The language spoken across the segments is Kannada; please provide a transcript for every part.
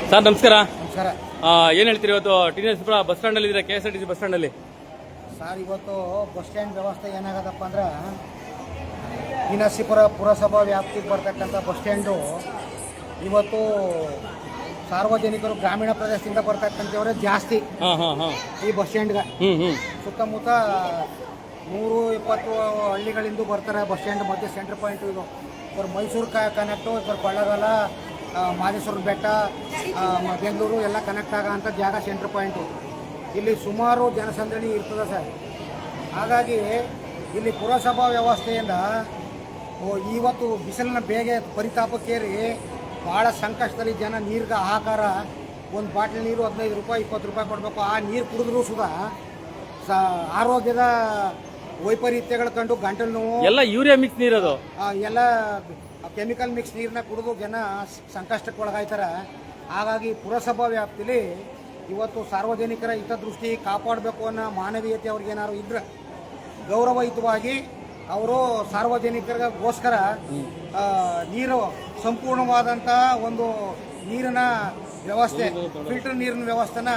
ಸರ್ ನಮಸ್ಕಾರ. ನಮಸ್ಕಾರ. ಏನ್ ಹೇಳ್ತೀರಿ ಇವತ್ತು ಟಿನರ್ಸ್ಪುರ ಬಸ್ ಸ್ಟ್ಯಾಂಡ್ ಅಲ್ಲಿ ಇದ್ರೆ KSRTC ಬಸ್ ಸ್ಟ್ಯಾಂಡ್ ಅಲ್ಲಿ? ಸರ್ ಇವತ್ತು ಬಸ್ ಸ್ಟ್ಯಾಂಡ್ ವ್ಯವಸ್ಥೆ ಏನಾಗದಪ್ಪ ಅಂದ್ರೆ ಟಿನರ್ಸಿಪುರ ಪುರಸಭಾ ವ್ಯಾಪ್ತಿಗೆ ಬರ್ತಕ್ಕಂಥ ಬಸ್ ಸ್ಟ್ಯಾಂಡು ಇವತ್ತು ಸಾರ್ವಜನಿಕರು ಗ್ರಾಮೀಣ ಪ್ರದೇಶದಿಂದ ಬರ್ತಕ್ಕಂಥವರೇ ಜಾಸ್ತಿ ಈ ಬಸ್ ಸ್ಟ್ಯಾಂಡ್ಗೆ. ಸುತ್ತಮುತ್ತ 120 ಹಳ್ಳಿಗಳಿಂದ ಬರ್ತಾರೆ ಬಸ್ ಸ್ಟ್ಯಾಂಡ್ ಮಧ್ಯೆ ಸೆಂಟರ್ ಪಾಯಿಂಟ್ ಇದು. ಇವರು ಮೈಸೂರು ಕನೆಕ್ಟು, ಇವರು ಕೊಳ್ಳೇಗಾಲ, ಮಾದೇಶ್ವರ ಬೆಟ್ಟ, ಬೆಂಗಳೂರು ಎಲ್ಲ ಕನೆಕ್ಟ್ ಆಗೋಂಥ ಜಾಗ ಸೆಂಟ್ರ್ ಪಾಯಿಂಟು. ಇಲ್ಲಿ ಸುಮಾರು ಜನಸಂದಣಿ ಇರ್ತದೆ ಸರ್. ಹಾಗಾಗಿ ಇಲ್ಲಿ ಪುರಸಭಾ ವ್ಯವಸ್ಥೆಯಿಂದ ಇವತ್ತು ಬಿಸಿಲಿನ ಬೇಗ ಪರಿತಾಪಕ್ಕೇರಿ ಭಾಳ ಸಂಕಷ್ಟದಲ್ಲಿ ಜನ ನೀರಿಗೆ ಹಾಹಾಕಾರ. ಒಂದು ಬಾಟ್ಲಿ ನೀರು 15 ರೂಪಾಯಿ 20 ರೂಪಾಯಿ ಕೊಡಬೇಕು. ಆ ನೀರು ಕುಡಿದ್ರೂ ಸುಧಾ ಆರೋಗ್ಯದ ವೈಪರೀತ್ಯಗಳು ಕಂಡು ಗಂಟಲು ನೋವು, ಎಲ್ಲ ಯೂರಿಯಾ ಮಿಕ್ಸ್ ನೀರದು, ಎಲ್ಲ ಕೆಮಿಕಲ್ ಮಿಕ್ಸ್ ನೀರನ್ನ ಕುಡಿದು ಜನ ಸಂಕಷ್ಟಕ್ಕೆ ಒಳಗಾಯ್ತಾರೆ. ಹಾಗಾಗಿ ಪುರಸಭಾ ವ್ಯಾಪ್ತಿಲಿ ಇವತ್ತು ಸಾರ್ವಜನಿಕರ ಹಿತದೃಷ್ಟಿ ಕಾಪಾಡಬೇಕು ಅನ್ನೋ ಮಾನವೀಯತೆ ಅವ್ರಿಗೇನಾದ್ರು ಇದ್ರೆ ಗೌರವಯುತವಾಗಿ ಅವರು ಸಾರ್ವಜನಿಕರಿಗೋಸ್ಕರ ನೀರು ಸಂಪೂರ್ಣವಾದಂಥ ಒಂದು ನೀರಿನ ವ್ಯವಸ್ಥೆ, ಫಿಲ್ಟರ್ ನೀರಿನ ವ್ಯವಸ್ಥೆನ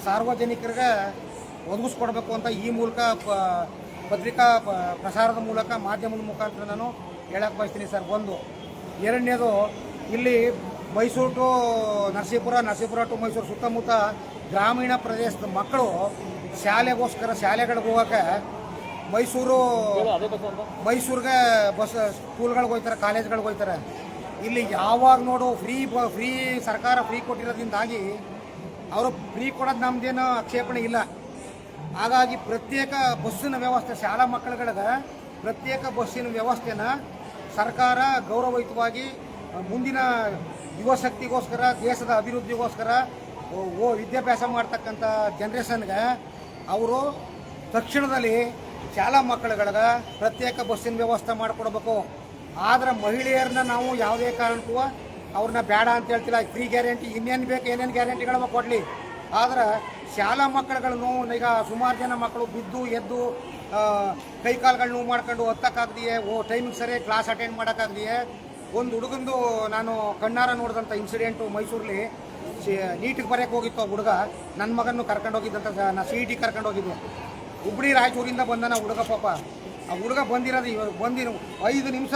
ಸಾರ್ವಜನಿಕರಿಗೆ ಒದಗಿಸ್ಕೊಡ್ಬೇಕು ಅಂತ ಈ ಮೂಲಕ ಪತ್ರಿಕಾ ಪ್ರಸಾರದ ಮೂಲಕ ಮಾಧ್ಯಮದ ಮುಖಾಂತರ ನಾನು ಹೇಳಕ್ಕೆ ಬಯಸ್ತೀನಿ ಸರ್. ಒಂದು. ಎರಡನೇದು, ಇಲ್ಲಿ ಮೈಸೂರು ಟು ನರಸೀಪುರ, ನರಸೀಪುರ ಟು ಮೈಸೂರು ಸುತ್ತಮುತ್ತ ಗ್ರಾಮೀಣ ಪ್ರದೇಶದ ಮಕ್ಕಳು ಶಾಲೆಗಳಿಗೆ ಹೋಗೋಕೆ ಮೈಸೂರಿಗೆ ಬಸ್ ಸ್ಕೂಲ್ಗಳಿಗೆ ಹೋಗ್ತಾರೆ, ಕಾಲೇಜ್ಗಳಿಗೆ ಹೋಗ್ತಾರೆ. ಇಲ್ಲಿ ಯಾವಾಗ ನೋಡು ಫ್ರೀ ಸರ್ಕಾರ ಫ್ರೀ ಕೊಟ್ಟಿರೋದ್ರಿಂದಾಗಿ ಅವರು ಫ್ರೀ ಕೊಡೋದು ನಮ್ದೇನು ಆಕ್ಷೇಪಣೆ ಇಲ್ಲ. ಹಾಗಾಗಿ ಪ್ರತ್ಯೇಕ ಬಸ್ಸಿನ ವ್ಯವಸ್ಥೆ, ಶಾಲಾ ಮಕ್ಕಳುಗಳಿಗೆ ಪ್ರತ್ಯೇಕ ಬಸ್ಸಿನ ವ್ಯವಸ್ಥೆನ ಸರ್ಕಾರ ಗೌರವಯುತವಾಗಿ ಮುಂದಿನ ಯುವಶಕ್ತಿಗೋಸ್ಕರ, ದೇಶದ ಅಭಿವೃದ್ಧಿಗೋಸ್ಕರ ವಿದ್ಯಾಭ್ಯಾಸ ಮಾಡ್ತಕ್ಕಂಥ ಜನ್ರೇಷನ್ಗೆ ಅವರು ತಕ್ಷಣದಲ್ಲಿ ಶಾಲಾ ಮಕ್ಕಳುಗಳಿಗೆ ಪ್ರತ್ಯೇಕ ಬಸ್ಸಿನ ವ್ಯವಸ್ಥೆ ಮಾಡಿಕೊಡ್ಬೇಕು. ಆದರೆ ಮಹಿಳೆಯರನ್ನ ನಾವು ಯಾವುದೇ ಕಾರಣಕ್ಕೂ ಅವ್ರನ್ನ ಬೇಡ ಅಂತ ಹೇಳ್ತಿಲ್ಲ. ಫ್ರೀ ಗ್ಯಾರಂಟಿ ಇನ್ನೇನು ಬೇಕು, ಏನೇನು ಗ್ಯಾರಂಟಿಗಳನ್ನ ಕೊಡಲಿ. ಆದರೆ ಶಾಲಾ ಮಕ್ಕಳುಗಳ ನೋವು, ಈಗ ಸುಮಾರು ಜನ ಮಕ್ಕಳು ಬಿದ್ದು ಎದ್ದು ಕೈಕಾಲುಗಳು ನೋವು ಮಾಡ್ಕೊಂಡು ಹತ್ತಕ್ಕಾಗ್ದಿಯೇ, ಟೈಮಿಗೆ ಸರಿಯಾಗಿ ಕ್ಲಾಸ್ ಅಟೆಂಡ್ ಮಾಡೋಕ್ಕಾಗ್ದಿಯೇ. ಒಂದು ಹುಡುಗಂದು ನಾನು ಕಣ್ಣಾರ ನೋಡಿದಂಥ ಇನ್ಸಿಡೆಂಟು ಮೈಸೂರಲ್ಲಿ. ನೀಟಿಗೆ ಬರೋಕ್ಕೆ ಹೋಗಿತ್ತು ಹುಡುಗ, ನನ್ನ ಮಗನ್ನು ಕರ್ಕೊಂಡು ಹೋಗಿದ್ದಂತ. ನಾನು CET ಕರ್ಕೊಂಡು ಹೋಗಿದ್ದೆ. ಹುಬ್ಬಳ್ಳಿ ರಾಯಚೂರಿಂದ ಬಂದನ ಹುಡುಗ. ಪಾಪ ಆ ಹುಡುಗ ಬಂದಿರೋದು 5 ನಿಮಿಷ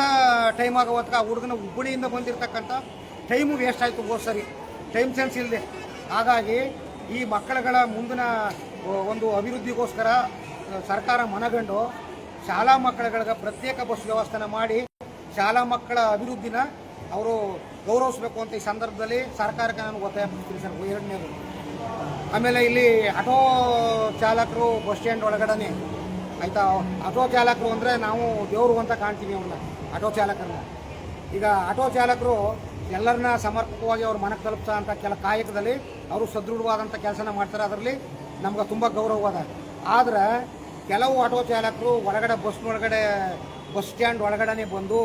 ಟೈಮ್ ಆಗೋ ಹೊತ್ತಿಗೆ ಆ ಹುಡುಗನ ಹುಬ್ಬಳ್ಳಿಯಿಂದ ಬಂದಿರತಕ್ಕಂಥ ಟೈಮು ವೇಸ್ಟ್ ಆಯಿತು. ಸರಿ, ಟೈಮ್ ಸೆನ್ಸ್ ಇಲ್ಲದೆ. ಹಾಗಾಗಿ ಈ ಮಕ್ಕಳುಗಳ ಮುಂದಿನ ಒಂದು ಅಭಿವೃದ್ಧಿಗೋಸ್ಕರ ಸರ್ಕಾರ ಮನಗಂಡು ಶಾಲಾ ಮಕ್ಕಳುಗಳಿಗೆ ಪ್ರತ್ಯೇಕ ಬಸ್ ವ್ಯವಸ್ಥೆನ ಮಾಡಿ ಶಾಲಾ ಮಕ್ಕಳ ಅಭಿವೃದ್ಧಿನ ಅವರು ಗೌರವಿಸಬೇಕು ಅಂತ ಈ ಸಂದರ್ಭದಲ್ಲಿ ಸರ್ಕಾರಕ್ಕೆ ನಾನು ಒತ್ತಾಯ ಮಾಡ್ತೀನಿ ಸರ್. ಎರಡನೇದು, ಆಮೇಲೆ ಇಲ್ಲಿ ಆಟೋ ಚಾಲಕರು ಬಸ್ ಸ್ಟ್ಯಾಂಡ್ ಒಳಗಡೆ ಆಯಿತಾ, ಆಟೋ ಚಾಲಕರು ಅಂದರೆ ನಾವು ದೇವರು ಅಂತ ಕಾಣ್ತೀವಿ ಅವ್ರನ್ನ, ಆಟೋ ಚಾಲಕರನ್ನ. ಈಗ ಆಟೋ ಚಾಲಕರು ಎಲ್ಲರನ್ನ ಸಮರ್ಪಕವಾಗಿ ಅವ್ರ ಮನೆಗೆ ತಲುಪ್ಸೋ ಅಂತ ಕಾಯಕದಲ್ಲಿ ಅವರು ಸದೃಢವಾದಂಥ ಕೆಲಸನ ಮಾಡ್ತಾರೆ. ಅದರಲ್ಲಿ ನಮ್ಗೆ ತುಂಬ ಗೌರವವಾದ. ಆದರೆ ಕೆಲವು ಆಟೋ ಚಾಲಕರು ಒಳಗಡೆ ಬಸ್ ಸ್ಟ್ಯಾಂಡ್ ಒಳಗಡೆ ಬಂದು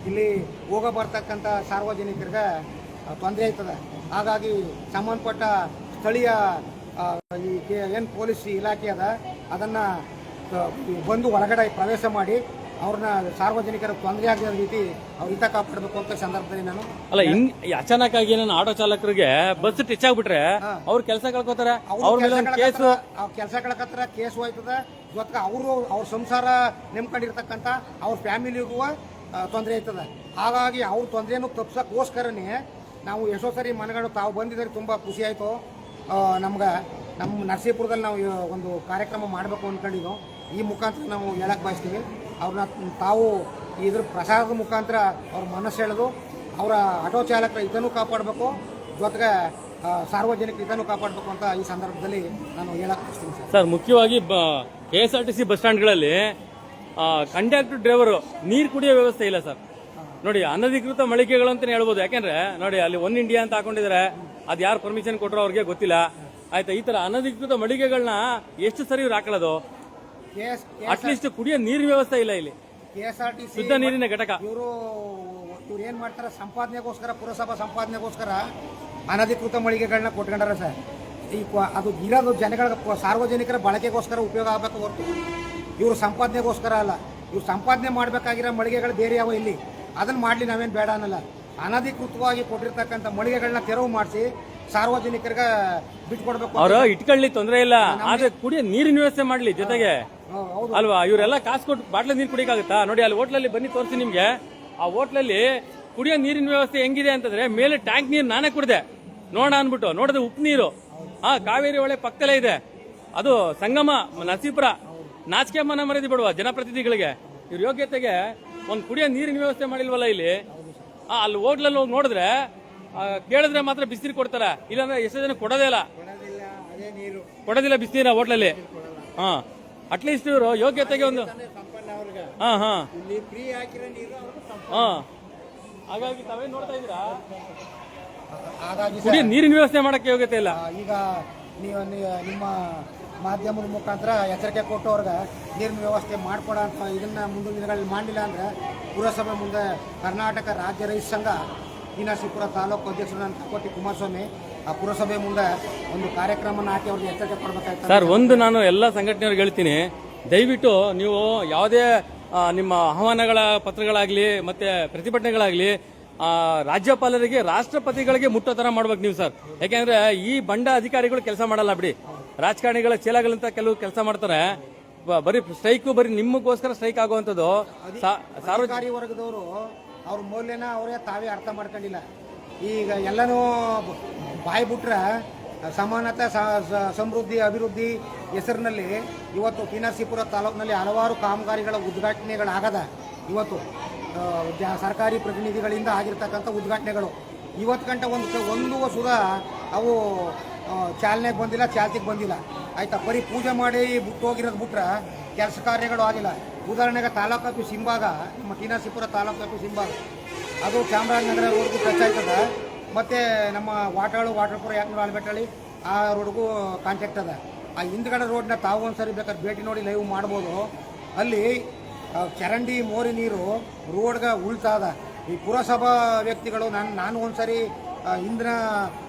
ಇಲ್ಲಿ ಹೋಗೋ ಬರ್ತಕ್ಕಂಥ ಸಾರ್ವಜನಿಕರಿಗೆ ತೊಂದರೆ ಆಯ್ತದೆ. ಹಾಗಾಗಿ ಸಂಬಂಧಪಟ್ಟ ಸ್ಥಳೀಯ ಏನು ಪೊಲೀಸ್ ಇಲಾಖೆ ಅದ ಅದನ್ನು ಬಂದು ಒಳಗಡೆ ಪ್ರವೇಶ ಮಾಡಿ ಅವ್ರನ್ನ ಸಾರ್ವಜನಿಕರ ತೊಂದರೆ ಆಗದ ರೀತಿ ಅವ್ರ ಹಿತ ಕಾಪಾಡಬೇಕು ಅಂತ ಸಂದರ್ಭದಲ್ಲಿ ನಾನು ಅಚಾನಕ್ ಆಗಿ ನಾನು ಆಟೋ ಚಾಲಕರಿಗೆ ಬಸ್ ಟಚ್ ಆಗ್ಬಿಟ್ರೆ ಅವ್ರ ಕೆಲಸ ಕಳ್ಕೊತಾರೆ, ಕೆಲಸ ಕಳ್ಕೊತಾರೆ, ಕೇಸು ಹೋಯ್ತದೆ. ಜೊತೆಗೆ ಅವ್ರ ಸಂಸಾರ ನೆಮ್ಕೊಂಡಿರ್ತಕ್ಕಂಥ ಅವ್ರ ಫ್ಯಾಮಿಲಿಗೂ ತೊಂದರೆ ಆಯ್ತದೆ. ಹಾಗಾಗಿ ಅವ್ರ ತೊಂದರೆನೂ ತಪ್ಸೋಕ್ಕೋಸ್ಕರನೇ ನಾವು ಎಷ್ಟೋ ಸರಿ ಮನೆಗಳು ತಾವು ಬಂದಿದ್ದಾರೆ, ತುಂಬ ಖುಷಿ ಆಯಿತು. ನಮ್ಮ ನರಸೀಪುರದಲ್ಲಿ ನಾವು ಒಂದು ಕಾರ್ಯಕ್ರಮ ಮಾಡಬೇಕು ಅಂದ್ಕೊಂಡಿದ್ದು. ಈ ಮುಖಾಂತರ ನಾವು ಹೇಳಕ್ಕೆ ಬಯಸ್ತೀವಿ. ಅವ್ರನ್ನ ತಾವು ಇದ್ರ ಪ್ರಸಾರದ ಮುಖಾಂತರ ಅವ್ರ ಮನಸ್ಸು ಎಳೆದು ಅವರ ಆಟೋ ಚಾಲಕರ ಇದನ್ನು ಕಾಪಾಡಬೇಕು, ಜೊತೆಗೆ ಸಾರ್ವಜನಿಕ ಇದನ್ನು ಕಾಪಾಡಬೇಕು ಅಂತ ಈ ಸಂದರ್ಭದಲ್ಲಿ ನಾನು ಹೇಳಕ್ಕೆ ಬಯಸ್ತೀನಿ ಸರ್. ಮುಖ್ಯವಾಗಿ KSRTC ಬಸ್ ಸ್ಟ್ಯಾಂಡ್ಗಳಲ್ಲಿ ಕಂಡಕ್ಟರ್ ಡ್ರೈವರು ನೀರು ಕುಡಿಯೋ ವ್ಯವಸ್ಥೆ ಇಲ್ಲ ಸರ್. ನೋಡಿ, ಅನಧಿಕೃತ ಮಳಿಗೆಗಳು ಅಂತಾನೆ ಹೇಳ್ಬೋದು. ಯಾಕೆಂದ್ರೆ ನೋಡಿ, ಅಲ್ಲಿ ಒನ್ ಇಂಡಿಯಾ ಅಂತ ಹಾಕೊಂಡಿದ್ದಾರೆ. ಅದು ಯಾರು ಪರ್ಮಿಷನ್ ಕೊಟ್ಟರು ಅವ್ರಿಗೆ ಗೊತ್ತಿಲ್ಲ. ಆಯ್ತಾ, ಈ ತರ ಅನಧಿಕೃತ ಮಳಿಗೆಗಳನ್ನ ಎಷ್ಟು ಸರಿ ಇವ್ರು ಹಾಕೊಳ್ಳೋದು? ಅಟ್ಲೀಸ್ಟ್ ಕುಡಿಯೋ ನೀರಿನ ವ್ಯವಸ್ಥೆ ಇಲ್ಲ ಇಲ್ಲಿ. KSRTC ಶುದ್ಧ ನೀರಿನ ಘಟಕ. ಇವರು ಏನ್ ಮಾಡ್ತಾರೆ, ಸಂಪಾದನೆಗೋಸ್ಕರ, ಪುರಸಭಾ ಸಂಪಾದನೆಗೋಸ್ಕರ ಅನಧಿಕೃತ ಮಳಿಗೆಗಳನ್ನ ಕೊಟ್ಕೊಂಡಾರ ಸರ್. ಅದು ಇರೋದು ಜನಗಳ ಸಾರ್ವಜನಿಕರ ಬಳಕೆಗೋಸ್ಕರ ಉಪಯೋಗ ಆಗಬೇಕು ಹೊರತು ಇವರು ಸಂಪಾದನೆಗೋಸ್ಕರ ಅಲ್ಲ. ಇವ್ರು ಸಂಪಾದನೆ ಮಾಡಬೇಕಾಗಿರೋ ಮಳಿಗೆಗಳು ಬೇರೆ ಯಾವ ಇಲ್ಲಿ, ಅದನ್ನು ಮಾಡಲಿ, ನಾವೇನು ಬೇಡ ಅನ್ನಲ್ಲ. ಅನಧಿಕೃತವಾಗಿ ಕೊಟ್ಟಿರ್ತಕ್ಕಂಥ ಮಳಿಗೆಗಳನ್ನ ತೆರವು ಮಾಡಿಸಿ ಸಾರ್ವಜನಿಕರಿಗೆ ಬಿಟ್ಕೊಡ್ಬೇಕು. ಅವ್ರು ಇಟ್ಕೊಳ್ಳಿ ತೊಂದರೆ ಇಲ್ಲ, ಆದ್ರೆ ಕುಡಿಯೋ ನೀರಿನ ವ್ಯವಸ್ಥೆ ಮಾಡ್ಲಿ ಜೊತೆಗೆ ಹೌದು. ಅಲ್ವಾ. ಇವರೆಲ್ಲ ಕಾಸು ಕೊಟ್ಟು ಬಾಟ್ಲ ನೀರು ಕುಡಿಯಕ್ಕಾಗತ್ತಾ? ನೋಡಿ ಅಲ್ಲಿ ಹೋಟ್ಲಲ್ಲಿ ಬನ್ನಿ ತೋರಿಸಿ ನಿಮ್ಗೆ. ಆ ಹೋಟ್ಲಲ್ಲಿ ಕುಡಿಯೋ ನೀರಿನ ವ್ಯವಸ್ಥೆ ಹೆಂಗಿದೆ ಅಂತಂದ್ರೆ ಮೇಲೆ ಟ್ಯಾಂಕ್ ನೀರು ನಾನೇ ಕುಡ್ದೆ ನೋಡೋಣ ಅನ್ಬಿಟ್ಟು ನೋಡಿದ್ರೆ ಉಪ್ಪು ನೀರು. ಕಾವೇರಿ ಹೊಳೆ ಪಕ್ಕದಲ್ಲೇ ಇದೆ, ಅದು ಸಂಗಮ ನರಸೀಪುರ. ನಾಚಿಕೆ ಮನ ಮರ್ಯಾದೆ ಬಿಡುವ ಜನಪ್ರತಿನಿಧಿಗಳಿಗೆ. ಇವ್ರ ಯೋಗ್ಯತೆಗೆ ಒಂದು ಕುಡಿಯೋ ನೀರಿನ ವ್ಯವಸ್ಥೆ ಮಾಡಿಲ್ವಲ್ಲ ಇಲ್ಲಿ. ಅಲ್ಲಿ ಹೋಟ್ಲಲ್ಲಿ ಹೋಗಿ ನೋಡಿದ್ರೆ ಕೇಳಿದ್ರೆ ಮಾತ್ರ ಬಿಸಿನೀರು ಕೊಡ್ತಾರ, ಇಲ್ಲಾಂದ್ರೆ ಎಷ್ಟೋ ಜನ ಕೊಡೋದೇ ಇಲ್ಲ, ಕೊಡೋದಿಲ್ಲ ಬಿಸಿನೀರ ಹೋಟ್ಲಲ್ಲಿ. ಹಾ ಅಟ್ಲೀಸ್ಟ್ ಇವರು ಯೋಗ್ಯತೆಗೆ ಒಂದು ಹಾ ಹಾ ಹಾ ಹಾಗಾಗಿ ತಾವೇ ನೋಡ್ತಾ ಇದ್ದೀರಾ, ಹಾಗಾಗಿ ಕುಡಿಯೋ ನೀರಿನ ವ್ಯವಸ್ಥೆ ಮಾಡಕ್ಕೆ ಯೋಗ್ಯತೆ ಇಲ್ಲ. ಈಗ ನೀವು ನಿಮ್ಮ ಮಾಧ್ಯಮದ ಮುಖಾಂತರ ಎಚ್ಚರಿಕೆ ಕೊಟ್ಟು ಅವ್ರಿಗೆ ನೀರಿನ ವ್ಯವಸ್ಥೆ ಮಾಡ್ಕೊಡ ಅಂತ ಇದನ್ನ ಮುಂದಿನ ದಿನಗಳಲ್ಲಿ ಮಾಡಲಿಲ್ಲ ಅಂದ್ರೆ ಪುರಸಭೆ ಮುಂದೆ ಕರ್ನಾಟಕ ರಾಜ್ಯ ರೈತ ಸಂಘ ಶ್ರೀನಿವಾಸಪುರ ತಾಲೂಕು ಅಧ್ಯಕ್ಷರನ್ನ ಕೋಟಿ ಕುಮಾರಸ್ವಾಮಿ ಆ ಪುರಸಭೆ ಮುಂದೆ ಒಂದು ಕಾರ್ಯಕ್ರಮನ ಹಾಕಿ ಅವ್ರಿಗೆ ಎಚ್ಚರಿಕೆ ಕೊಡಬೇಕಾಗ್ತದೆ. ಸರ್, ಒಂದು ನಾನು ಎಲ್ಲ ಸಂಘಟನೆಯವ್ರಿಗೆ ಹೇಳ್ತೀನಿ, ದಯವಿಟ್ಟು ನೀವು ಯಾವುದೇ ನಿಮ್ಮ ಆಹ್ವಾನಗಳ ಪತ್ರಗಳಾಗ್ಲಿ ಮತ್ತೆ ಪ್ರತಿಭಟನೆಗಳಾಗ್ಲಿ ರಾಜ್ಯಪಾಲರಿಗೆ ರಾಷ್ಟ್ರಪತಿಗಳಿಗೆ ಮುಟ್ಟೋ ತರ ಮಾಡ್ಬೇಕು ನೀವು ಸರ್. ಯಾಕೆಂದ್ರೆ ಈ ಬಂಡ ಅಧಿಕಾರಿಗಳು ಕೆಲಸ ಮಾಡಲ್ಲ ಬಿಡಿ, ರಾಜಕಾರಣಿಗಳ ಚೇಲಾಗಳಂತ ಕೆಲವು ಕೆಲಸ ಮಾಡ್ತಾರೆ. ಬರೀ ಸ್ಟ್ರೈಕ್ ಬರೀ ನಿಮಗೋಸ್ಕರ ಸ್ಟ್ರೈಕ್ ಆಗುವಂಥದ್ದು. ಸರ್ಕಾರಿ ವರ್ಗದವರು ಅವ್ರ ಮೌಲ್ಯನ ಅವರೇ ತಾವೇ ಅರ್ಥ ಮಾಡ್ಕೊಂಡಿಲ್ಲ. ಈಗ ಎಲ್ಲನೂ ಬಾಯಿ ಬಿಟ್ರೆ ಸಮಾನತೆ ಸಮೃದ್ಧಿ ಅಭಿವೃದ್ಧಿ ಹೆಸರಿನಲ್ಲಿ ಇವತ್ತು ಶ್ರೀನಿವಾಸಪುರ ತಾಲೂಕಿನಲ್ಲಿ ಹಲವಾರು ಕಾಮಗಾರಿಗಳ ಉದ್ಘಾಟನೆಗಳಾಗದ. ಇವತ್ತು ಸರ್ಕಾರಿ ಪ್ರತಿನಿಧಿಗಳಿಂದ ಆಗಿರ್ತಕ್ಕಂಥ ಉದ್ಘಾಟನೆಗಳು ಇವತ್ತು ಗಂಟೆ ಒಂದು ಸುಧಾ ಅವು ಚಾಲನೆಗೆ ಬಂದಿಲ್ಲ, ಚಾಲ್ತಿಗೆ ಬಂದಿಲ್ಲ. ಆಯ್ತಾ, ಬರೀ ಪೂಜೆ ಮಾಡಿ ಬಿಟ್ಟು ಹೋಗಿರೋದು ಬಿಟ್ರೆ ಕೆಲಸ ಕಾರ್ಯಗಳು ಆಗಿಲ್ಲ. ಉದಾಹರಣೆಗೆ ತಾಲೂಕು ಆಫೀಸ್ ಹಿಂಭಾಗ, ನಮ್ಮ ಶ್ರೀನಿವಾಸಪುರ ತಾಲೂಕು ಆಫೀಸ್ ಹಿಂಭಾಗ ಅದು ಚಾಮರಾಜನಗರವರೆಗೂ ಟಚ್ ಆಯ್ತದ. ಮತ್ತು ನಮ್ಮ ವಾಟರ್ಪುರ ಯಾಕಂದ್ರೆ ಆಲ್ಬೆಟ್ಟಳ್ಳಿ ಆ ರೋಡ್ಗೂ ಕಾಂಟ್ಯಾಕ್ಟ್ ಅದ. ಆ ಹಿಂದ್ಗಡೆ ರೋಡ್ನ ತಾವು ಒಂದ್ಸರಿ ಬೇಕಾದ್ರೆ ಭೇಟಿ ನೋಡಿ ಲೈವ್ ಮಾಡ್ಬೋದು. ಅಲ್ಲಿ ಚರಂಡಿ ಮೋರಿ ನೀರು ರೋಡ್ಗೆ ಉಳ್ತಾದ. ಈ ಪುರಸಭಾ ವ್ಯಕ್ತಿಗಳು ನಾನು ಒಂದ್ಸರಿ ಇಂದಿನ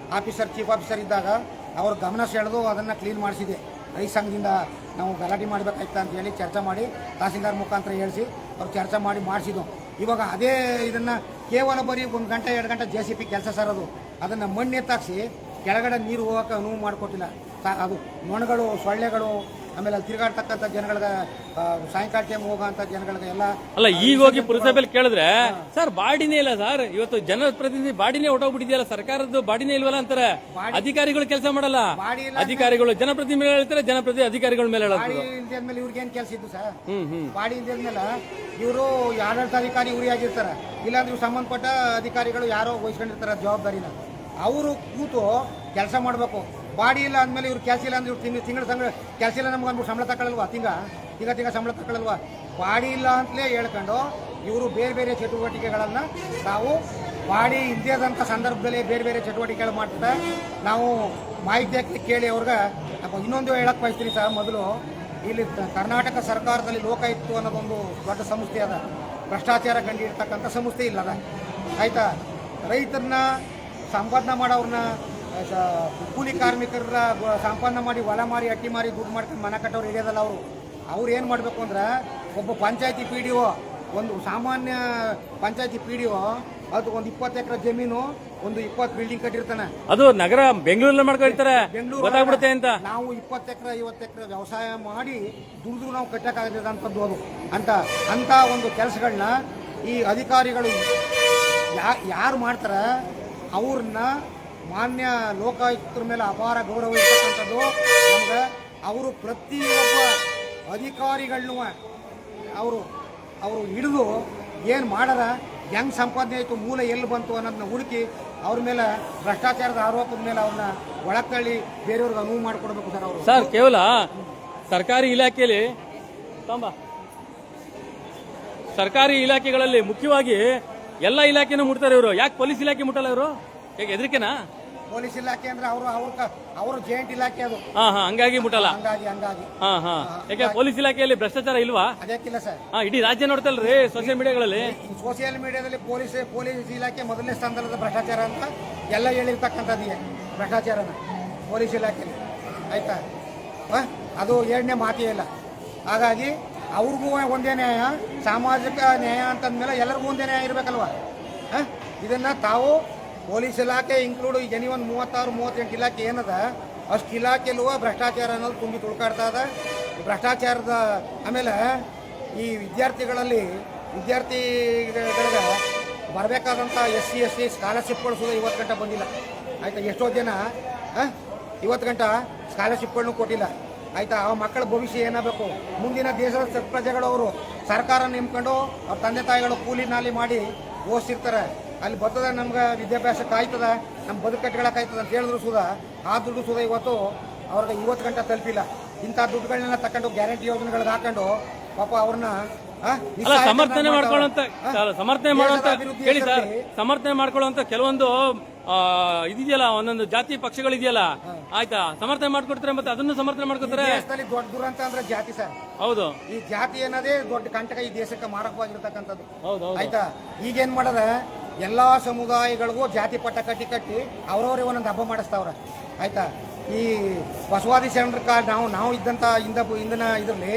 ಚೀಫ್ ಆಫೀಸರ್ ಇದ್ದಾಗ ಅವ್ರ ಗಮನ ಸೆಳೆದು ಅದನ್ನು ಕ್ಲೀನ್ ಮಾಡಿಸಿದೆ. ರೈತ ಸಂಘದಿಂದ ನಾವು ಗಲಾಟೆ ಮಾಡಬೇಕಾಯ್ತಾ ಅಂತ ಹೇಳಿ ಚರ್ಚೆ ಮಾಡಿ ತಹಸೀಲ್ದಾರ್ ಮುಖಾಂತರ ಹೇಳಿಸಿ ಅವ್ರು ಚರ್ಚೆ ಮಾಡಿ ಮಾಡಿಸಿದ್ದು. ಇವಾಗ ಅದೇ ಇದನ್ನು ಕೇವಲ ಬರೀ 1 ಗಂಟೆ 2 ಗಂಟೆ JCP ಕೆಲಸ ಸರ್. ಅದನ್ನು ಮಣ್ಣು ಎತ್ತಾಕ್ಸಿ ಕೆಳಗಡೆ ನೀರು ಹೋಗೋಕೆ ಅನುವು ಮಾಡಿಕೊಟ್ಟಿಲ್ಲ. ಅದು ನೊಣಗಳು, ಸೊಳ್ಳೆಗಳು, ಆಮೇಲೆ ಅಲ್ಲಿ ತಿರುಗಾಡ್ತಕ್ಕಂಥ ಜನಗಳಿಗೆ ಸಾಯಂಕಾಲ ಟೈಮ್ ಹೋಗೋಂಥ ಜನಗಳಿಗೆ ಎಲ್ಲ ಅಲ್ಲ. ಈಗ ಹೋಗಿ ಪುರಸಭೆಯಲ್ಲಿ ಕೇಳಿದ್ರೆ ಸರ್ ಬಾಡಿನೇ ಇಲ್ಲ ಸರ್, ಇವತ್ತು ಜನಪ್ರತಿನಿಧಿ ಬಾಡಿನೇ ಹೊಟ್ಟೋಗ್ಬಿಟ್ಟಿದೆಯಲ್ಲ, ಸರ್ಕಾರದ ಬಾಡಿನೇ ಇಲ್ವಲ್ಲ ಅಂತಾರೆ. ಅಧಿಕಾರಿಗಳು ಕೆಲಸ ಮಾಡಲ್ಲ, ಅಧಿಕಾರಿಗಳು ಜನಪ್ರತಿನಿಧಿ ಹೇಳ್ತಾರೆ, ಜನಪ್ರತಿನಿಧಿ ಅಧಿಕಾರಿಗಳ ಮೇಲೆ ಹೇಳೋದು. ಬಾಡಿ ಇಲ್ದೇದ್ಮೇಲೆ ಇವ್ರಿಗೆ ಏನ್ ಕೆಲಸ ಇದ್ದು ಸರ್? ಬಾಡಿ ಇಲ್ದೇದ್ಮೇಲೆ ಇವರು ಆಡಳಿತಾಧಿಕಾರಿ ಇವರೇ ಆಗಿರ್ತಾರೆ, ಇಲ್ಲಾಂದ್ರೆ ಇವ್ರು ಸಂಬಂಧಪಟ್ಟ ಅಧಿಕಾರಿಗಳು ಯಾರೋ ವಹಿಸ್ಕೊಂಡಿರ್ತಾರೆ ಜವಾಬ್ದಾರಿನ. ಅವರು ಕೂತು ಕೆಲಸ ಮಾಡಬೇಕು. ಬಾಡಿ ಇಲ್ಲ ಅಂದಮೇಲೆ ಇವ್ರು ಕೆಲಸ ಇಲ್ಲ ಅಂದ್ರೆ ಇವ್ರು ತಿಂಗಳ ಕೆಲಸ ಇಲ್ಲ ನಮ್ಗೆ ಅಂದ್ಬಿಟ್ಟು ಸಂಬಳ ತಗೊಳ್ಳಲ್ವಾ? ತಿಂಗ ಸಂಬಳ ತಗೊಳ್ಳಲ್ವಾ? ಬಾಡಿ ಇಲ್ಲ ಅಂತಲೇ ಹೇಳ್ಕೊಂಡು ಇವರು ಬೇರೆ ಬೇರೆ ಚಟುವಟಿಕೆಗಳನ್ನು ನಾವು ಬಾಡಿ ಇಲ್ಲದಂಥ ಸಂದರ್ಭದಲ್ಲಿ ಬೇರೆ ಬೇರೆ ಚಟುವಟಿಕೆಗಳು ಮಾಡ್ತಾರೆ. ನಾವು ಮಾಹಿತಿ ಕೇಳಿ ಅವ್ರಿಗೆ ಇನ್ನೊಂದು ಹೇಳಕ್ಕೆ ಬಯಸ್ತೀನಿ ಸರ್. ಮೊದಲು ಇಲ್ಲಿ ಕರ್ನಾಟಕ ಸರ್ಕಾರದಲ್ಲಿ ಲೋಕಾಯುಕ್ತ ಅನ್ನೋದೊಂದು ದೊಡ್ಡ ಸಂಸ್ಥೆ ಅದ, ಭ್ರಷ್ಟಾಚಾರ ಕಂಡಿರ್ತಕ್ಕಂಥ ಸಂಸ್ಥೆ ಇಲ್ಲದ. ಆಯಿತಾ, ರೈತರನ್ನ ಸಂಪಾದನೆ ಮಾಡೋರನ್ನ, ಕೂಲಿ ಕಾರ್ಮಿಕರ ಸಂಪಾದನೆ ಮಾಡಿ ಹೊಲ ಮಾರಿ ಅಟ್ಟಿ ಮಾರಿ ದುಡ್ಡು ಮಾಡ್ಕೊಂಡು ಮನೆ ಕಟ್ಟೋರು ಹಿಡಿಯೋದಲ್ಲ. ಅವ್ರು ಏನು ಮಾಡಬೇಕು ಅಂದ್ರೆ, ಒಬ್ಬ ಪಂಚಾಯತಿ PDO, ಒಂದು ಸಾಮಾನ್ಯ ಪಂಚಾಯತಿ PDO ಅದು ಒಂದು 20 ಎಕರೆ ಜಮೀನು, ಒಂದು 20 ಬಿಲ್ಡಿಂಗ್ ಕಟ್ಟಿರ್ತಾನೆ. ಅದು ನಗರ ಬೆಂಗಳೂರಲ್ಲಿ ಮಾಡ್ಕೊಂಡಿರ್ತಾರೆ, ಗೊತ್ತಾಗ್ಬಿಡುತ್ತೆ ಅಂತ. ನಾವು 20 ಎಕರೆ 50 ಎಕರೆ ವ್ಯವಸಾಯ ಮಾಡಿ ದುಡಿದ್ರು ನಾವು ಕಟ್ಟಕ್ಕಾಗದಂಥದ್ದು ಅದು ಅಂತ ಒಂದು ಕೆಲಸಗಳನ್ನ ಈ ಅಧಿಕಾರಿಗಳು ಯಾರು ಮಾಡ್ತಾರೆ ಅವ್ರನ್ನ ಮಾನ್ಯ ಲೋಕಾಯುಕ್ತರ ಮೇಲೆ ಅಪಾರ ಗೌರವ ಇರ್ತಕ್ಕಂಥದ್ದು ನಮ್ಗೆ. ಅವರು ಪ್ರತಿಯೊಬ್ಬ ಅಧಿಕಾರಿಗಳನ್ನೂ ಅವರು ಹಿಡಿದು ಏನು ಮಾಡಾರ, ಹೆಂಗೆ ಸಂಪಾದನೆ ಆಯಿತು, ಮೂಲ ಎಲ್ಲಿ ಬಂತು ಅನ್ನೋದನ್ನ ಹುಡುಕಿ ಅವ್ರ ಮೇಲೆ ಭ್ರಷ್ಟಾಚಾರದ ಆರೋಪದ ಮೇಲೆ ಅವ್ರನ್ನ ಒಳತಳ್ಳಿ ಬೇರೆಯವ್ರಿಗೆ ಅನುವು ಮಾಡಿಕೊಡ್ಬೇಕು ಸರ್. ಅವರು ಸರ್ ಕೇವಲ ಸರ್ಕಾರಿ ಇಲಾಖೆಯಲ್ಲಿ ಸರ್ಕಾರಿ ಇಲಾಖೆಗಳಲ್ಲಿ ಮುಖ್ಯವಾಗಿ ಎಲ್ಲ ಇಲಾಖೆನೂ ಮುಟ್ತಾರೆ ಇವರು. ಯಾಕೆ ಪೊಲೀಸ್ ಇಲಾಖೆ ಮುಟ್ಟಲ್ಲ ಇವರು? ಹೇಗೆ ಹೆದರಿಕೆನಾ? ಪೊಲೀಸ್ ಇಲಾಖೆ ಅಂದ್ರೆ ಅವರು ಜಾಯಿಂಟ್ ಇಲಾಖೆ ಅದು. ಹಂಗಾಗಿ ಮುಟ್ಟಲ್ಲ. ಹಂಗಾಗಿ ಯಾಕೆ ಪೊಲೀಸ್ ಇಲಾಖೆಯಲ್ಲಿ ಭ್ರಷ್ಟಾಚಾರ ಇಲ್ವಾ? ಅದಕ್ಕಿಲ್ಲ ಸರ್. ಇಡೀ ರಾಜ್ಯ ನೋಡ್ತಲ್ರಿ ಸೋಷಿಯಲ್ ಮೀಡಿಯಾಗಳಲ್ಲಿ. ಸೋಷಿಯಲ್ ಮೀಡಿಯಾದಲ್ಲಿ ಪೊಲೀಸ್ ಇಲಾಖೆ ಮೊದಲನೇ ಸ್ಥಾನದಲ್ಲದ ಭ್ರಷ್ಟಾಚಾರ ಅಂತ ಎಲ್ಲ ಹೇಳಿರ್ತಕ್ಕಂಥದ್ದಿದೆ. ಭ್ರಷ್ಟಾಚಾರನ ಪೊಲೀಸ್ ಇಲಾಖೆಯಲ್ಲಿ, ಆಯ್ತಾ, ಅದು ಎರಡನೇ ಮಾತೇ ಇಲ್ಲ. ಹಾಗಾಗಿ ಅವ್ರಿಗೂ ಒಂದೇ ನ್ಯಾಯ, ಸಾಮಾಜಿಕ ನ್ಯಾಯ ಅಂತಂದ್ಮೇಲೆ ಎಲ್ಲರಿಗೂ ಒಂದೇ ನ್ಯಾಯ ಇರಬೇಕಲ್ವ? ಇದನ್ನ ತಾವು ಪೊಲೀಸ್ ಇಲಾಖೆ ಇನ್ಕ್ಲೂಡ್ ಈಗ ಒಂದು 36-38 ಇಲಾಖೆ ಏನದ ಅಷ್ಟು ಇಲಾಖೆಯಲ್ಲೂ ಭ್ರಷ್ಟಾಚಾರ ಅನ್ನೋದು ತುಂಬಿ ತುಳ್ಕಾಡ್ತಾ ಇದೆ. ಭ್ರಷ್ಟಾಚಾರದ ಆಮೇಲೆ ಈ ವಿದ್ಯಾರ್ಥಿಗಳಿಗೆ ಬರಬೇಕಾದಂಥ SC/ST ಸ್ಕಾಲರ್ಶಿಪ್ಗಳು ಸುದ ಇವತ್ತು ಗಂಟೆ ಬಂದಿಲ್ಲ. ಆಯಿತಾ, ಎಷ್ಟೋ ಜನ ಇವತ್ತು ಗಂಟೆ ಸ್ಕಾಲರ್ಶಿಪ್ಗಳನ್ನು ಕೊಟ್ಟಿಲ್ಲ. ಆಯಿತಾ, ಆ ಮಕ್ಕಳ ಭವಿಷ್ಯ ಏನಾಗಬೇಕು? ಮುಂದಿನ ದೇಶದ ಪ್ರಜೆಗಳು ಅವರು ಸರ್ಕಾರ ನೇಮ್ಕೊಂಡು ಅವ್ರ ತಂದೆ ತಾಯಿಗಳು ಕೂಲಿ ನಾಲಿ ಮಾಡಿ ಓದಿಸಿರ್ತಾರೆ. ಅಲ್ಲಿ ಬರ್ತದ ನಮ್ಗೆ ವಿದ್ಯಾಭ್ಯಾಸಕ್ಕೆ ಆಯ್ತದ, ನಮ್ಮ ಬದುಕಟ್ಟುಗಳಕ್ಕೆ ಆಯ್ತದ ಅಂತ ಹೇಳಿದ್ರು ಸುದ ಆ ದುಡ್ಡು ಸುದ ಇವತ್ತು ಅವ್ರಿಗೆ ಇವತ್ತು ಗಂಟೆ ತಲುಪಿಲ್ಲ. ಇಂಥ ದುಡ್ಡುಗಳನ್ನೆಲ್ಲ ತಗೊಂಡು ಗ್ಯಾರಂಟಿ ಯೋಜನೆಗಳಿಗೆ ಹಾಕೊಂಡು ಪಾಪ ಅವ್ರನ್ನ ಸಮರ್ಥನೆ ಮಾಡ್ಕೊಳ್ಳುವಂತ ಕೇಳಿ ಸರ್, ಸಮರ್ಥನೆ ಮಾಡ್ಕೊಳ್ಳುವಂತ ಕೆಲವೊಂದು ಇದೆಯಲ್ಲ, ಒಂದೊಂದು ಜಾತಿ ಪಕ್ಷಗಳಿದೆಯಲ್ಲ, ಆಯ್ತಾ, ಸಮರ್ಥನೆ ಮಾಡ್ಕೊಡ್ತಾರೆ ಮತ್ತೆ ಅದನ್ನು ಸಮರ್ಥನೆ ಮಾಡ್ಕೊತಾರೆ. ದೇಶದಲ್ಲಿ ದೊಡ್ಡ ದುರಂತ ಅಂದ್ರೆ ಜಾತಿ ಸರ್. ಹೌದು, ಈ ಜಾತಿ ಅನ್ನೋದೇ ದೊಡ್ಡ ಕಂಟಕ ಈ ದೇಶಕ್ಕೆ ಮಾರಕವಾಗಿರ್ತಕ್ಕಂಥದ್ದು. ಹೌದು, ಆಯ್ತಾ, ಈಗೇನ್ ಮಾಡದ ಎಲ್ಲಾ ಸಮುದಾಯಗಳಿಗೂ ಜಾತಿ ಪಟ್ಟ ಕಟ್ಟಿ ಅವ್ರವ್ರೇ ಒಂದೊಂದು ಹಬ್ಬ ಮಾಡಿಸ್ತಾವ್ರ. ಆಯ್ತಾ, ಈ ಬಸವಾದಿ ಶರಣರ ನಾವು ಇದ್ದಂತ ಇಂದಿನ ಇದರಲ್ಲಿ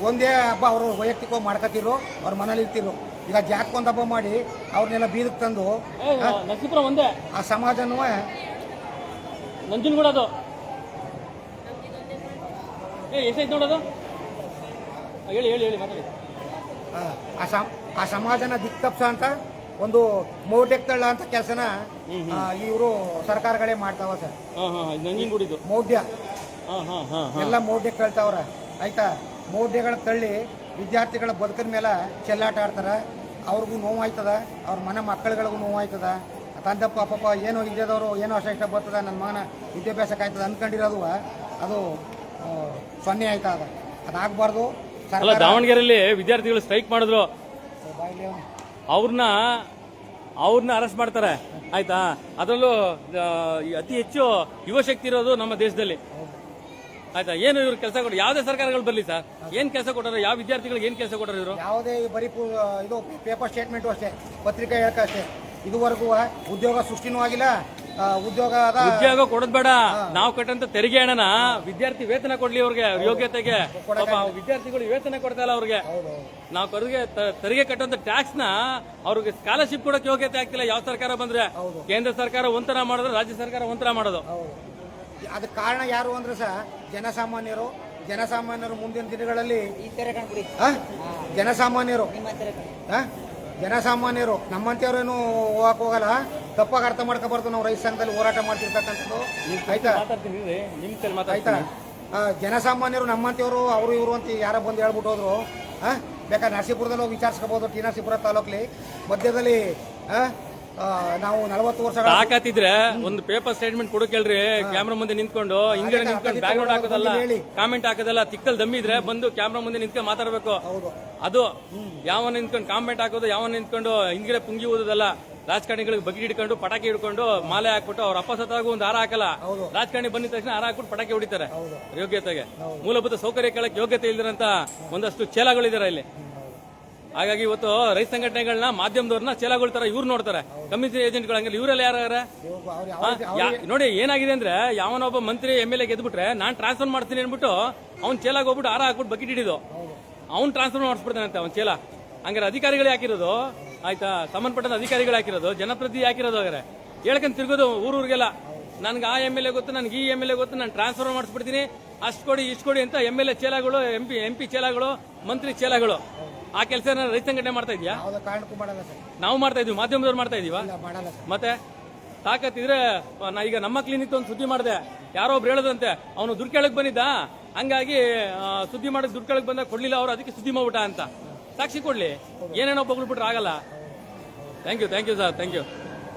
ಒಂದೇ ಹಬ್ಬ ಅವರು ವೈಯಕ್ತಿಕವಾಗಿ ಮಾಡ್ಕೊತಿರು, ಅವ್ರ ಮನೇಲಿ ಇರ್ತಿರು. ಈಗ ಜಾತ್ಕೊಂದು ಹಬ್ಬ ಮಾಡಿ ಅವ್ರನ್ನೆಲ್ಲ ಬೀದಕ್ಕೆ ತಂದು ನರಸೀಪುರ ಒಂದೇ ಆ ಸಮಾಜನೂ ನಂಜನಗೂಡ ಅದು ಎಷ್ಟೈತೆ ನೋಡೋದು, ಹೇಳಿ ಹೇಳಿ ಹೇಳಿ ಮಾತಾಡಿ. ಆ ಸಮಾಜನ ದಿಕ್ ತಪ್ಸ ಅಂತ ಒಂದು ಮೌಢ್ಯಕ್ತಳ್ಳ ಅಂತ ಕೆಲಸನ ಇವರು ಸರ್ಕಾರಗಳೇ ಮಾಡ್ತಾವ ಸರ್. ನಂಜನಗೂಡಿದ್ದು ಮೌಢ್ಯ ಎಲ್ಲ ಮೌಢ್ಯಕ್ಕೆ ತಳ್ತಾವ್ರ. ಆಯ್ತಾ, ಮೌಢ್ಯಗಳ ತಳ್ಳಿ ವಿದ್ಯಾರ್ಥಿಗಳ ಬದುಕಿನ ಮೇಲೆ ಚೆಲ್ಲಾಟ ಆಡ್ತಾರೆ. ಅವ್ರಿಗೂ ನೋವಾಯ್ತದ, ಅವ್ರ ಮನೆ ಮಕ್ಕಳುಗಳಿಗೂ ನೋವಾಯ್ತದ. ತಂದೆ ಪಾಪ ಏನೋ ಇದ್ದದವರು ಏನೋ ಅಷ್ಟ ಬರ್ತದ, ನನ್ನ ಮಗನ ವಿದ್ಯಾಭ್ಯಾಸಕ್ಕೆ ಆಯ್ತದ ಅಂದ್ಕೊಂಡಿರೋದು ಅದು ಸೊನ್ನೆ ಆಯ್ತಾ. ಅದಾಗಬಾರ್ದು. ದಾವಣಗೆರೆಯಲ್ಲಿ ವಿದ್ಯಾರ್ಥಿಗಳು ಸ್ಟ್ರೈಕ್ ಮಾಡಿದ್ರು, ಅವ್ರನ್ನ ಅರೆಸ್ಟ್ ಮಾಡ್ತಾರೆ. ಆಯ್ತಾ, ಅದರಲ್ಲೂ ಅತಿ ಹೆಚ್ಚು ಯುವಶಕ್ತಿ ಇರೋದು ನಮ್ಮ ದೇಶದಲ್ಲಿ. ಆಯ್ತಾ, ಏನು ಇವ್ರು ಕೆಲಸ ಕೊಟ್ಟು ಯಾವುದೇ ಸರ್ಕಾರಗಳು ಬರಲಿ ಸರ್, ಏನ್ ಕೆಲಸ ಕೊಟ್ಟಾರ? ಯಾವ ವಿದ್ಯಾರ್ಥಿಗಳಿಗೆ ಏನ್ ಕೆಲಸ ಕೊಟ್ಟಾರ ಇವರು? ಯಾವುದೇ ಬರೀ ಇದು ಪೇಪರ್ ಸ್ಟೇಟ್ಮೆಂಟು ಅಷ್ಟೇ, ಪತ್ರಿಕೆ ಹೇಳಕ ಅಷ್ಟೇ. ಇದುವರೆಗೂ ಉದ್ಯೋಗ ಸೃಷ್ಟಿನೂ ಆಗಿಲ್ಲ. ಉದ್ಯೋಗ ಕೊಡೋದ್ ಬೇಡ, ನಾವು ಕಟ್ಟಂತ ತೆರಿಗೆ ಹಣನ ವಿದ್ಯಾರ್ಥಿ ವೇತನ ಕೊಡ್ಲಿ ಅವ್ರಿಗೆ ಯೋಗ್ಯತೆಗೆ. ವಿದ್ಯಾರ್ಥಿಗಳು ವೇತನ ಕೊಡ್ತಾ ಇಲ್ಲ ಅವ್ರಿಗೆ. ನಾವು ತೆರಿಗೆ ಕಟ್ಟಂತ ಟ್ಯಾಕ್ಸ್ ನ ಅವ್ರಿಗೆ ಸ್ಕಾಲರ್ಶಿಪ್ ಕೊಡೋಕೆ ಯೋಗ್ಯತೆ ಆಗ್ತಿಲ್ಲ. ಯಾವ ಸರ್ಕಾರ ಬಂದ್ರೆ ಕೇಂದ್ರ ಸರ್ಕಾರ ಒಂಥರ ಮಾಡೋದು, ರಾಜ್ಯ ಸರ್ಕಾರ ಒಂಥರ ಮಾಡೋದು. ಅದಕ್ಕೆ ಕಾರಣ ಯಾರು ಅಂದ್ರೆ ಸಹ ಜನಸಾಮಾನ್ಯರು ಮುಂದಿನ ದಿನಗಳಲ್ಲಿ ಜನಸಾಮಾನ್ಯರು ನಮ್ಮಂತವ್ರೇನು ಹೋಗಕ್ ಹೋಗಲ್ಲ. ತಪ್ಪಾಗಿ ಅರ್ಥ ಮಾಡ್ಕೋಬಾರ್ದು. ನಾವು ರೈತ ಸಂಘದಲ್ಲಿ ಹೋರಾಟ ಮಾಡ್ತಿರ್ತಕ್ಕಂಥದ್ದು. ಆಯ್ತಾ, ಆಯ್ತಾ, ಜನಸಾಮಾನ್ಯರು ನಮ್ಮಂತವ್ರು ಅವರು ಇವರು ಅಂತ ಯಾರ ಬಂದು ಹೇಳ್ಬಿಟ್ಟು ಹೋದ್ರು. ಬೇಕಾದ್ರೆ ನರಸೀಪುರದಲ್ಲಿ ಹೋಗಿ ವಿಚಾರಿಸ್ಕೋಬಹುದು. ಟಿ ನರಸೀಪುರ ತಾಲೂಕಲ್ಲಿ ಮಧ್ಯದಲ್ಲಿ ನಾವು 40 ವರ್ಷ ಹಾಕತ್ತಿದ್ರೆ ಒಂದು ಪೇಪರ್ ಸ್ಟೇಟ್ಮೆಂಟ್ ಕೊಡೋ ಕೇಳ್ರಿ. ಕ್ಯಾಮ್ರಾ ಮುಂದೆ ನಿಂತ್ಕೊಂಡು ಹಿಂಗಡೆ ನಿಂತ್ಕೊಂಡು ಬ್ಯಾಕ್ಗ್ರೌಂಡ್ ಹಾಕೋದಲ್ಲ, ಕಾಮೆಂಟ್ ಹಾಕೋದಲ್ಲ. ತಿಕ್ಕಲ್ ದಮ್ಮಿದ್ರೆ ಬಂದು ಕ್ಯಾಮ್ರಾ ಮುಂದೆ ನಿಂತ್ಕೊಂಡು ಮಾತಾಡ್ಬೇಕು. ಅದು ಯಾವನ್ನ ನಿಂತ್ಕೊಂಡು ಕಾಮೆಂಟ್ ಹಾಕೋದು, ಯಾವನ್ನ ನಿಂತ್ಕೊಂಡು ಹಿಂಗಡೆ ಪುಂಗಿ ಓದೋದಲ್ಲ. ರಾಜಕಾರಣಿಗಳಿಗೆ ಬಗೆ ಹಿಡ್ಕೊಂಡು ಪಟಾಕಿ ಹಿಡ್ಕೊಂಡು ಮಾಲೆ ಹಾಕ್ಬಿಟ್ಟು ಅವ್ರ ಅಪ್ಪ ಸತ್ತಾಗೂ ಒಂದು ಹಾರ ಹಾಕಲ್ಲ. ರಾಜಕಾರಣಿ ಬಂದಿದ ತಕ್ಷಣ ಹಾರ ಹಾಕ್ಬಿಟ್ಟು ಪಟಾಕಿ ಹೊಡಿತಾರೆ. ಯೋಗ್ಯತೆಗೆ ಮೂಲಭೂತ ಸೌಕರ್ಯ ಕೇಳಕ್ಕೆ ಯೋಗ್ಯತೆ ಇಲ್ದಿರಂತ ಒಂದಷ್ಟು ಚೇಲಾಗಳಿದ್ದಾರೆ ಇಲ್ಲಿ. ಹಾಗಾಗಿ ಇವತ್ತು ರೈತ ಸಂಘಟನೆಗಳನ್ನ ಮಾಧ್ಯಮದವ್ರನ್ನ ಚೇಲಾಗಳ ತರ ಇವ್ರು ನೋಡ್ತಾರೆ. ಕಮ್ಯುನಿಟಿ ಏಜೆಂಟ್ಗಳು ಹಂಗಿಲ್ಲ. ಇವರೆಲ್ಲ ಯಾರ ನೋಡಿ ಏನಾಗಿದೆ ಅಂದ್ರೆ, ಯಾವನೊಬ್ಬ ಮಂತ್ರಿ MLA ಗೆದ್ಬಿಟ್ರೆ ನಾನ್ ಟ್ರಾನ್ಸ್ಫರ್ ಮಾಡ್ತೀನಿ ಅನ್ಬಿಟ್ಟು ಅವ್ನ್ ಚೇಲಾಗ ಹೋಗ್ಬಿಟ್ಟು ಹಾರ ಹಾಕ್ಬಿಟ್ಟು ಬಕೆಟ್ ಹಿಡಿದು ಅವ್ನ್ ಟ್ರಾನ್ಸ್ಫರ್ ಮಾಡಿಸ್ಬಿಡ್ತಾನಂತೆ ಅವ್ನ್ ಚೇಲ. ಹಂಗಾರೆ ಅಧಿಕಾರಿಗಳು ಹಾಕಿರೋದು, ಆಯ್ತಾ, ಸಂಬಂಧಪಟ್ಟ ಅಧಿಕಾರಿಗಳು ಹಾಕಿರೋದು, ಜನಪ್ರತಿನಿಧಿ ಹಾಕಿರೋದು. ಹಾಗಾರೆ ಹೇಳ್ಕೊಂಡ್ ತಿರ್ಗೋದು ಊರೂರಿಗೆಲ್ಲ. ನನ್ಗೆ ಆ MLA ಗೊತ್ತು, ನನ್ಗೆ ಈ MLA ಗೊತ್ತು, ನಾನು ಟ್ರಾನ್ಸ್ಫರ್ ಮಾಡಿಸ್ಬಿಡ್ತೀನಿ, ಅಷ್ಟು ಕೊಡಿ ಇಷ್ಟು ಕೊಡಿ ಅಂತ MLA ಚೇಲಾಗಳು, MP ಚೇಲಾಗಳು, ಮಂತ್ರಿ ಚೇಲಾಗಳು. ಆ ಕೆಲಸ ರೈತ ಸಂಘಟನೆ ಮಾಡ್ತಾ ಇದೆಯಾ? ನಾವು ಮಾಡ್ತಾ ಇದೀವಿ, ಮಾಧ್ಯಮದವ್ರು ಮಾಡ್ತಾ ಇದೀವ. ಮತ್ತೆ ತಾಕತ್ತಿದ್ರೆ ಈಗ ನಮ್ಮ ಕ್ಲಿನಿಕ್ ಒಂದು ಸುದ್ದಿ ಮಾಡಿದೆ. ಯಾರೋ ಒಬ್ರು ಹೇಳದಂತೆ ಅವನು ದುಡ್ಡು ಕೇಳಕ್ ಬಂದಿದ್ದ, ಹಂಗಾಗಿ ಸುದ್ದಿ ಮಾಡಕ್ ದುಡ್ಡು ಕೇಳಕ್ ಬಂದಾಗ ಕೊಡ್ಲಿಲ್ಲ ಅವ್ರು, ಅದಕ್ಕೆ ಸುದ್ದಿ ಮಾಡ್ಬಿಟ್ಟ ಅಂತ ಸಾಕ್ಷಿ ಕೊಡ್ಲಿ. ಏನೇನೋ ಬಗ್ಳು ಬಿಟ್ರೆ ಆಗಲ್ಲ. Thank you sir, thank you.